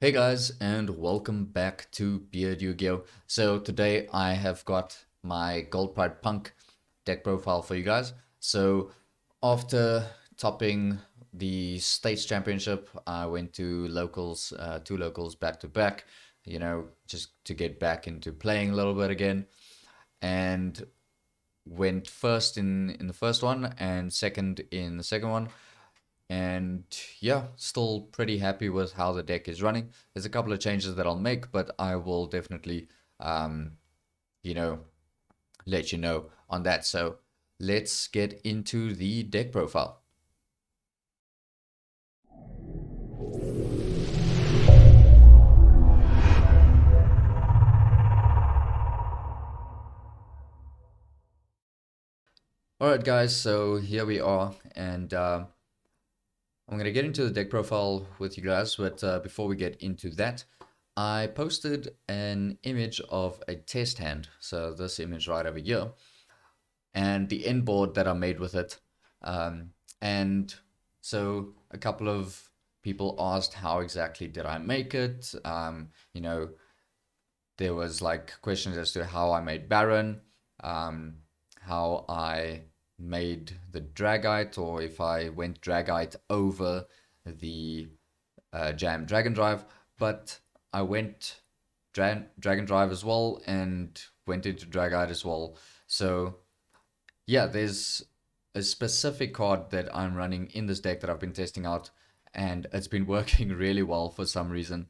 Hey guys, and welcome back to BeardYGO. So today I have got my Gold Pride Punk deck profile for you guys. So after topping the States Championship, I went to locals, two locals back to back, just to get back into playing a little bit again. And went first in the first one and second in the second one. And yeah, still pretty happy with how the deck is running. There's a couple of changes that I'll make, but I will definitely, um, you know, let you know on that. So let's get into the deck profile. All right, guys, so here we are, and I'm going to get into the deck profile with you guys, but before we get into that, I posted an image of a test hand. So this image right over here, and the end board that I made with it. And so a couple of people asked how exactly did I make it. There was like questions as to how I made Baron, um, how I made the Dragite, or if I went Dragite over the Jam Dragon Drive, but I went Dragon Drive as well and went into Dragite as well. So yeah, there's a specific card that I'm running in this deck that I've been testing out, and it's been working really well for some reason.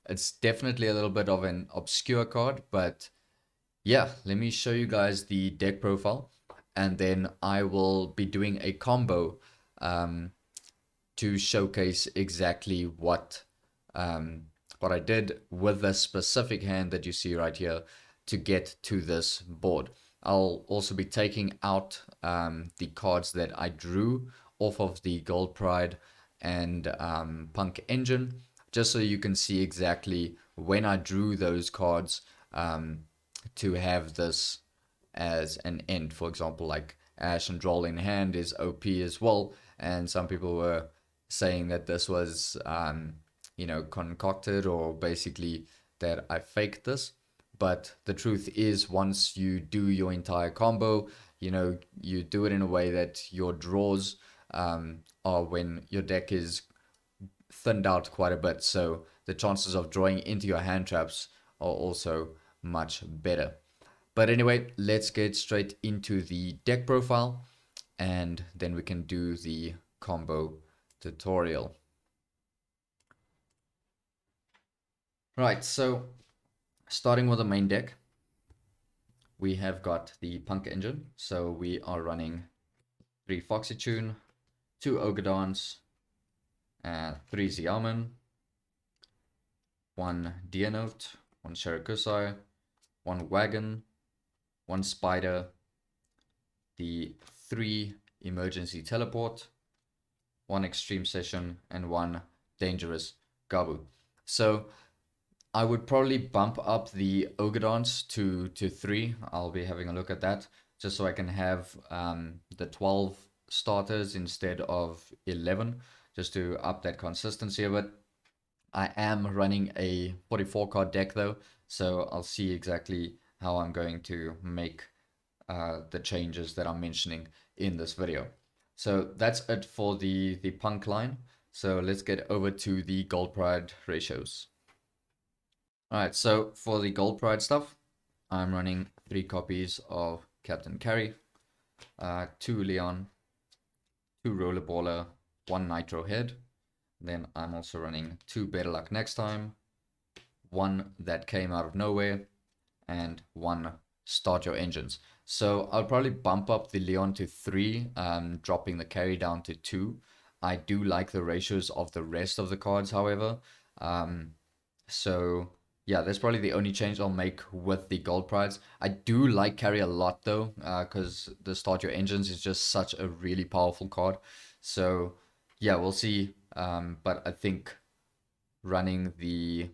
It's definitely a little bit of an obscure card, but yeah, let me show you guys the deck profile, and then I will be doing a combo um, to showcase exactly what I did with the specific hand that you see right here to get to this board. I'll also be taking out the cards that I drew off of the Gold Pride and Punk engine, just so you can see exactly when I drew those cards um, to have this as an end. For example, like Ash and Droll in hand is OP as well, and some people were saying that this was concocted, or basically that I faked this. But the truth is, once you do your entire combo, you do it in a way that your draws are when your deck is thinned out quite a bit. So the chances of drawing into your hand traps are also much better. But anyway, let's get straight into the deck profile, and then we can do the combo tutorial. Right, so starting with the main deck, we have got the Punk engine. So we are running 3 Foxy Tune, 2 Ogadons, 3 Xiaomen, 1 Dianote, 1 Shirakusai, 1 Wagon, 1 Spider, the 3 Emergency Teleport, 1 Extreme Session, and 1 Dangerous Gabu. So I would probably bump up the Ogadons to 3. I'll be having a look at that just so I can have the 12 starters instead of 11, just to up that consistency a bit. I am running a 44 card deck though, so I'll see exactly how I'm going to make the changes that I'm mentioning in this video. So that's it for the Punk line. So let's get over to the Gold Pride ratios. Alright, so for the Gold Pride stuff, I'm running 3 copies of Captain Carry, 2 Leon, 2 Rollerballer, 1 Nitro Head. Then I'm also running 2 Better Luck Next Time, 1 That Came Out of Nowhere, and 1 Start Your Engines. So I'll probably bump up the Leon to 3, dropping the carry down to 2. I do like the ratios of the rest of the cards, however. So yeah, that's probably the only change I'll make with the Gold Prides. I do like carry a lot though, because the Start Your Engines is just such a really powerful card. So yeah, we'll see. But I think running the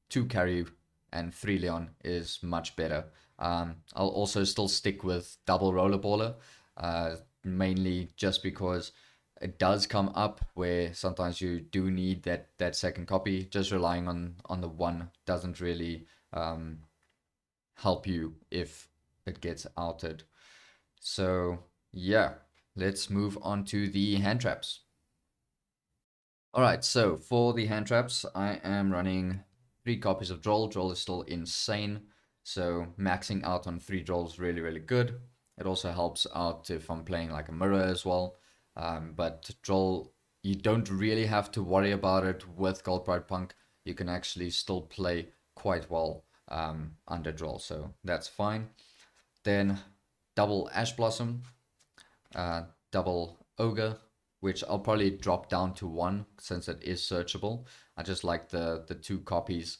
2 carry and 3 Leon is much better. I'll also still stick with double Rollerballer, mainly just because it does come up where sometimes you do need that second copy. Just relying on the one doesn't really help you if it gets outed. So yeah, let's move on to the hand traps. All right, so for the hand traps, I am running 3 copies of Droll. Droll is still insane, so maxing out on 3 Droll is really, really good. It also helps out if I'm playing like a mirror as well. But Droll, you don't really have to worry about it with Gold Pride Punk. You can actually still play quite well under Droll, so that's fine. Then double Ash Blossom, double Ogre, which I'll probably drop down to 1 since it is searchable. I just like the 2 copies.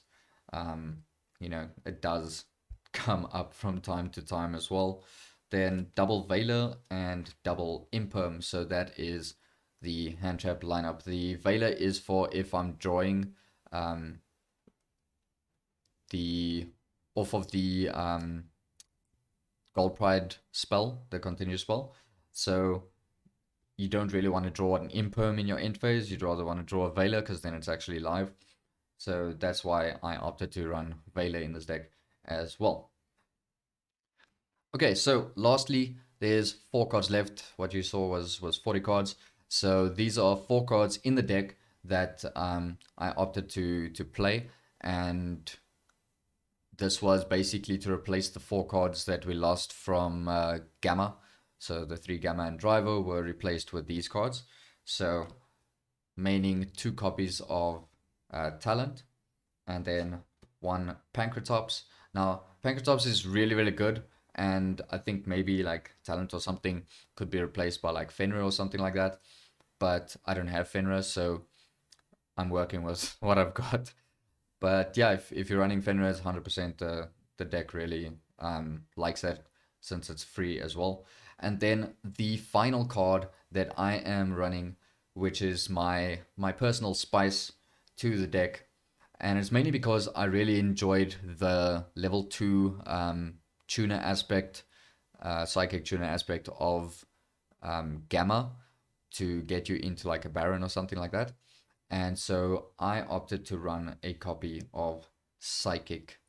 You know, it does come up from time to time as well. Then double Veiler and double Imperm. So that is the hand trap lineup. The Veiler is for if I'm drawing the off of the Gold Pride spell, the continuous spell. So you don't really want to draw an imperm in your end phase. You'd rather want to draw a Veiler because then it's actually live. So that's why I opted to run Veiler in this deck as well. Okay, so lastly, there's 4 cards left. What you saw was 40 cards. So these are 4 cards in the deck that I opted to play, and this was basically to replace the 4 cards that we lost from Gamma. So the 3 Gamma and Driver were replaced with these cards. So meaning 2 copies of Talent and then 1 Pancratops. Now Pancratops is really, really good, and I think maybe like Talent or something could be replaced by like Fenrir or something like that. But I don't have Fenrir, so I'm working with what I've got. But yeah, if you're running Fenrir, 100% the deck really likes that since it's free as well. And then the final card that I am running, which is my personal spice to the deck, and it's mainly because I really enjoyed the level 2 tuner aspect, psychic tuner aspect of Gamma to get you into like a Baron or something like that. And so I opted to run a copy of Psychic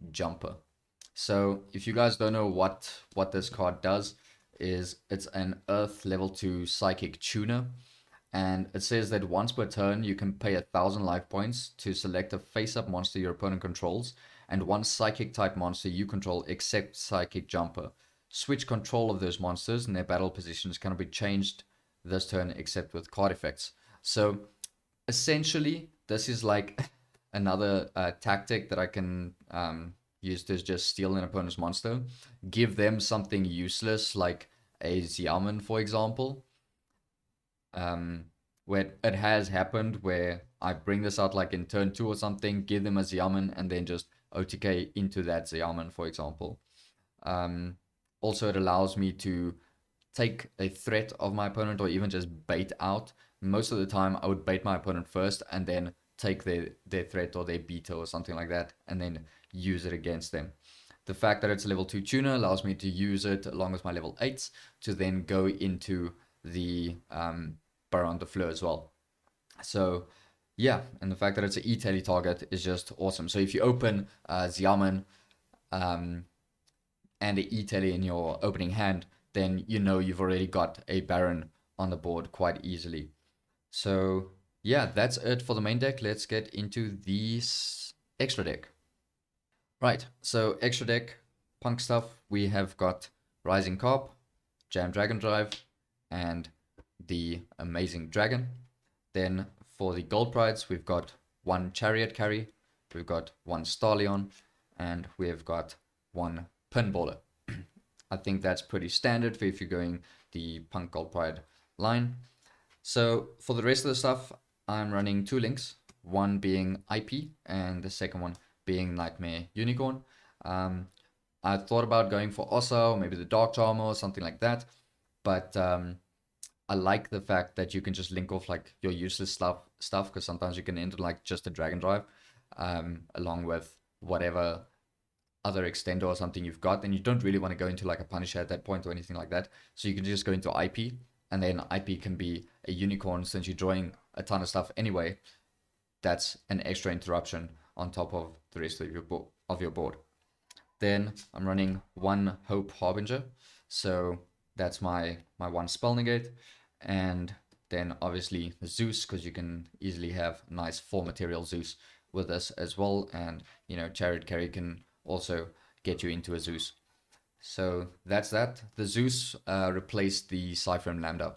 Jumper. So if you guys don't know what this card does, is it's an Earth level 2 Psychic Tuner, and it says that once per turn you can pay 1,000 life points to select a face-up monster your opponent controls, and 1 Psychic type monster you control except Psychic Jumper. Switch control of those monsters, and their battle positions cannot be changed this turn except with card effects. So essentially, this is like another tactic that I can use to just steal an opponent's monster, give them something useless like a Xiamen, for example. Where it has happened where I bring this out like in turn 2 or something, give them a Xiamen, and then just OTK into that Xiamen, for example. Also, it allows me to take a threat of my opponent or even just bait out. Most of the time, I would bait my opponent first and then take their threat or their beta or something like that and then use it against them. The fact that it's a level 2 tuner allows me to use it along with my level 8s to then go into the Baron de Fleur as well. So yeah, and the fact that it's an E-tally target is just awesome. So if you open Xiamen and an E-tally in your opening hand, then you know you've already got a Baron on the board quite easily. So yeah, that's it for the main deck. Let's get into the extra deck. Right, so extra deck, punk stuff. We have got Rising Carp, Jam Dragon Drive, and the Amazing Dragon. Then for the Gold Prides, we've got 1 Chariot Carry, we've got 1 Starleon, and we've got 1 Pinballer. I think that's pretty standard for if you're going the Punk Gold Pride line. So for the rest of the stuff, I'm running 2 links, one being IP and the second one being Nightmare Unicorn. I thought about going for Ossa or maybe the Dark Charmer or something like that, but I like the fact that you can just link off like your useless stuff because sometimes you can enter like just a Dragon Drive along with whatever other extender or something you've got, and you don't really want to go into like a Punisher at that point or anything like that. So you can just go into IP and then IP can be a unicorn since you're drawing a ton of stuff anyway. That's an extra interruption on top of the rest of your board. Then I'm running one Hope Harbinger, so that's my one spell negate, and then obviously Zeus, because you can easily have nice 4 material Zeus with this as well, and you know, Chariot Carry can also get you into a Zeus. So that's that. The Zeus replaced the Cypher and Lambda.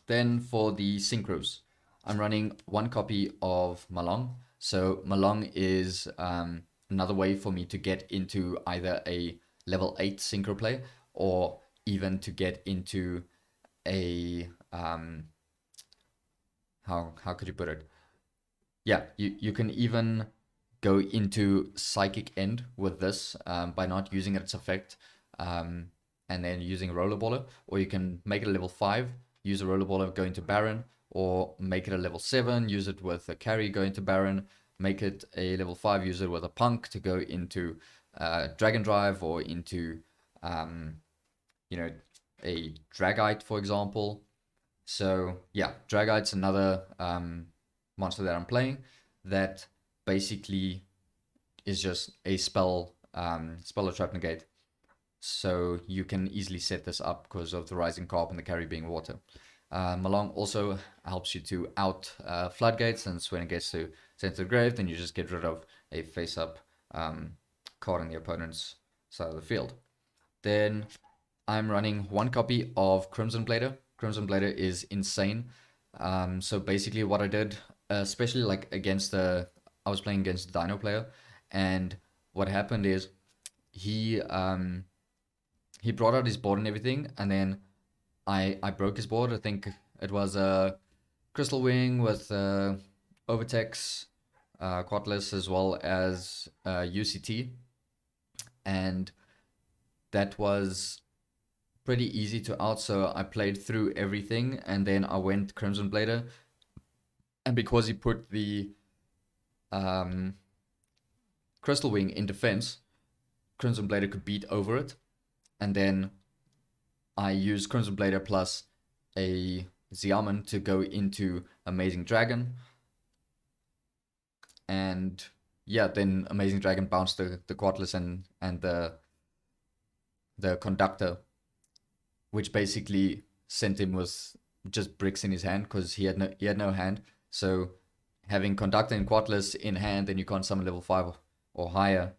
Then for the synchros, I'm running one copy of Malong. So Malong is another way for me to get into either a level 8 synchro play or even to get into a how could you put it? Yeah, you can even go into Psychic End with this by not using its effect and then using Rollerballer, or you can make it a level 5, use a Rollerballer, go into Baron, or make it a level 7, use it with a carry, go into Baron, make it a level 5, use it with a Punk to go into Dragon Drive or into, you know, a Dragite, for example. So yeah, Dragite's another monster that I'm playing that basically is just a spell or trap negate. So you can easily set this up because of the Rising Carp and the carry being water. Malong also helps you to out Floodgates, since when it gets to Center of the Grave, then you just get rid of a face-up card on the opponent's side of the field. Then I'm running one copy of Crimson Blader. Crimson Blader is insane. So basically what I did, especially like against I was playing against the Dino player, and what happened is he brought out his board and everything, and then I broke his board. I think it was a Crystal Wing with Overtex, Quatless, as well as UCT, and that was pretty easy to out. So I played through everything, and then I went Crimson Blader, and because he put the Crystal Wing in defense, Crimson Blader could beat over it, and then I used Crimson Blader plus a Xiamen to go into Amazing Dragon, and yeah, then Amazing Dragon bounced the Quatless and the Conductor, which basically sent him with just bricks in his hand because he had no hand. So having Conductor and Quatless in hand, and you can't summon level 5 or higher,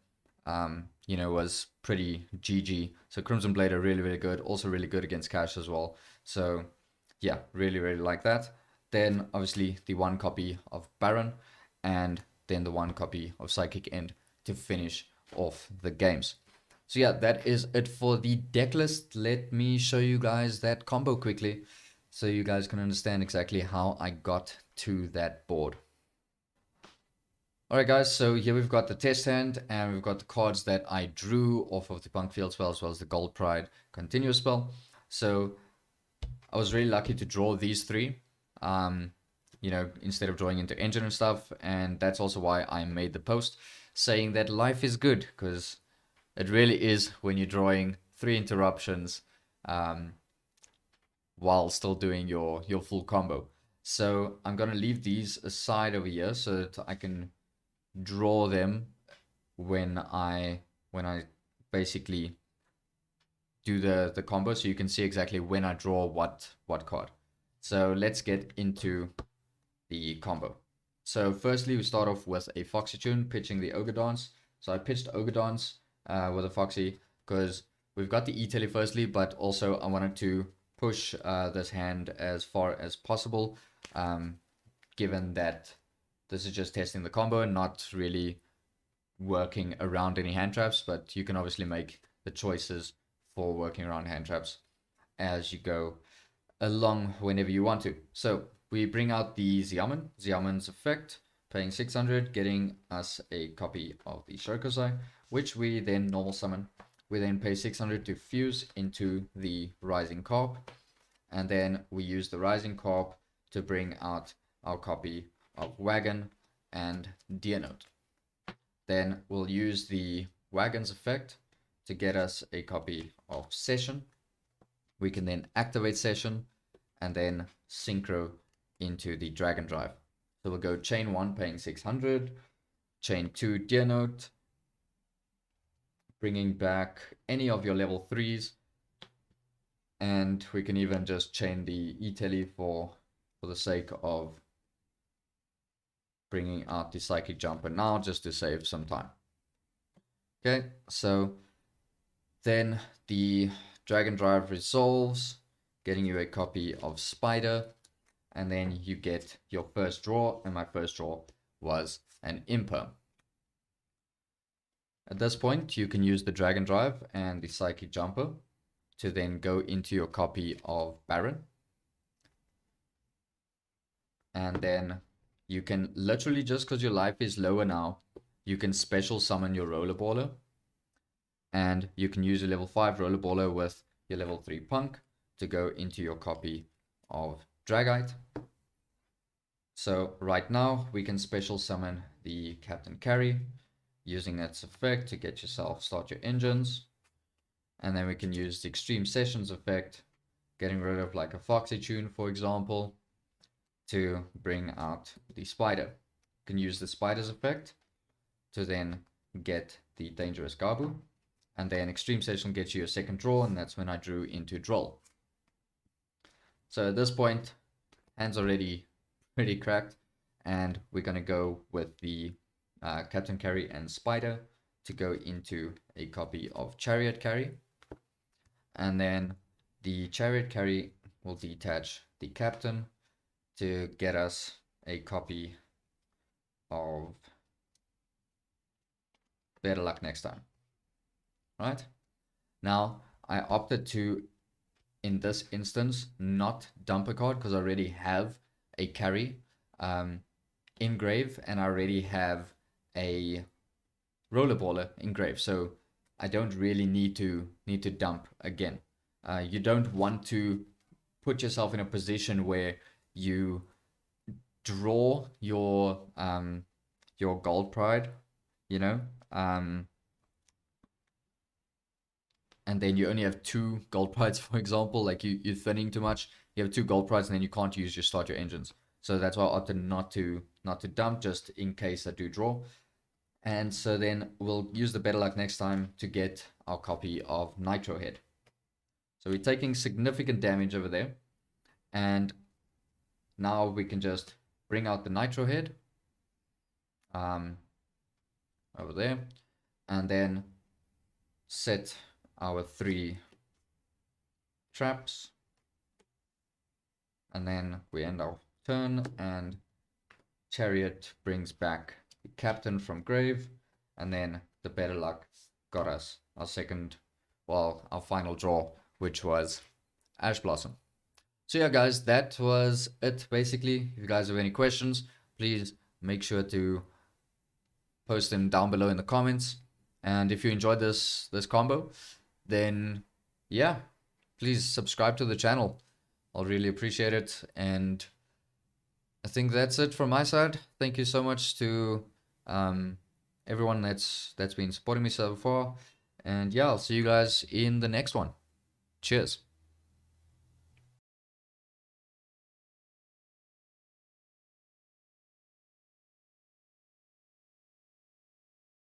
you know, was pretty GG. So Crimson Blader really, really good. Also really good against Cash as well. So yeah, really, really like that. Then obviously the one copy of Baron, and then the one copy of Psychic End to finish off the games. So yeah, that is it for the deck list. Let me show you guys that combo quickly so you guys can understand exactly how I got to that board. Alright guys, so here we've got the test hand, and we've got the cards that I drew off of the Punk Field spell, as well as the Gold Pride continuous spell. So I was really lucky to draw these three, you know, instead of drawing into engine and stuff, and that's also why I made the post saying that life is good, because it really is when you're drawing 3 interruptions while still doing your full combo. So I'm gonna leave these aside over here so that I can draw them when I basically do the combo, so you can see exactly when I draw what card. So let's get into the combo. So firstly, we start off with a Foxy Tune, pitching the Ogre Dance. So I pitched Ogre Dance with a Foxy because we've got the E-Tele firstly, but also I wanted to push this hand as far as possible, given that this is just testing the combo and not really working around any hand traps, but you can obviously make the choices for working around hand traps as you go along whenever you want to. So we bring out the Xiamen's effect, paying 600, getting us a copy of the Shurikosai, which we then normal summon. We then pay 600 to fuse into the Rising Carp, and then we use the Rising Carp to bring out our copy of Wagon and Deernote. Then we'll use the Wagon's effect to get us a copy of Session. We can then activate Session, and then synchro into the drag and drive. So we'll go chain 1 paying 600, chain 2 deer note, bringing back any of your level 3s, and we can even just chain the e-tele for the sake of bringing out the cyclic jumper now, just to save some time. Okay, so then the drag and drive resolves, getting you a copy of Spider, and then you get your first draw, and my first draw was an imperm. At this point, you can use the drag and drive and the cyclic jumper to then go into your copy of Baron. And then you can literally, just because your life is lower now, you can special summon your rollerballer. And you can use a level 5 rollerballer with your level 3 P.U.N.K to go into your copy of Dragite. So right now we can special summon the Captain Carry using its effect to get yourself start your engines. And then we can use the Extreme Sessions effect, getting rid of like a Foxy Tune, for example, to bring out the Spider. You can use the Spider's effect to then get the Dangerous Gabu. And then Extreme Session gets you a second draw, and that's when I drew into Droll. So at this point, hand's already pretty cracked, and we're going to go with the Captain Carry and Spider to go into a copy of Chariot Carry. And then the Chariot Carry will detach the Captain to get us a copy of Better Luck Next Time. Right? Now, I opted to, in this instance, not dump a card because I already have a carry engrave, and I already have a rollerballer engrave, so I don't really need to dump again. You don't want to put yourself in a position where you draw your gold pride, you know, and then you only have 2 gold prides, for example, like you're thinning too much. You have 2 gold prides, and then you can't use your start your engines. So that's why I opted not to dump, just in case I do draw. And so then we'll use the Better Luck Next Time to get our copy of Nitro Head. So we're taking significant damage over there. And now we can just bring out the Nitro Head over there. And then set our 3 traps. And then we end our turn, and Chariot brings back the Captain from grave, and then the Better Luck got us our our final draw, which was Ash Blossom. So yeah, guys, that was it basically. If you guys have any questions, please make sure to post them down below in the comments. And if you enjoyed this combo, then yeah, please subscribe to the channel. I'll really appreciate it. And I think that's it from my side. Thank you so much to everyone that's been supporting me so far. And yeah, I'll see you guys in the next one. Cheers.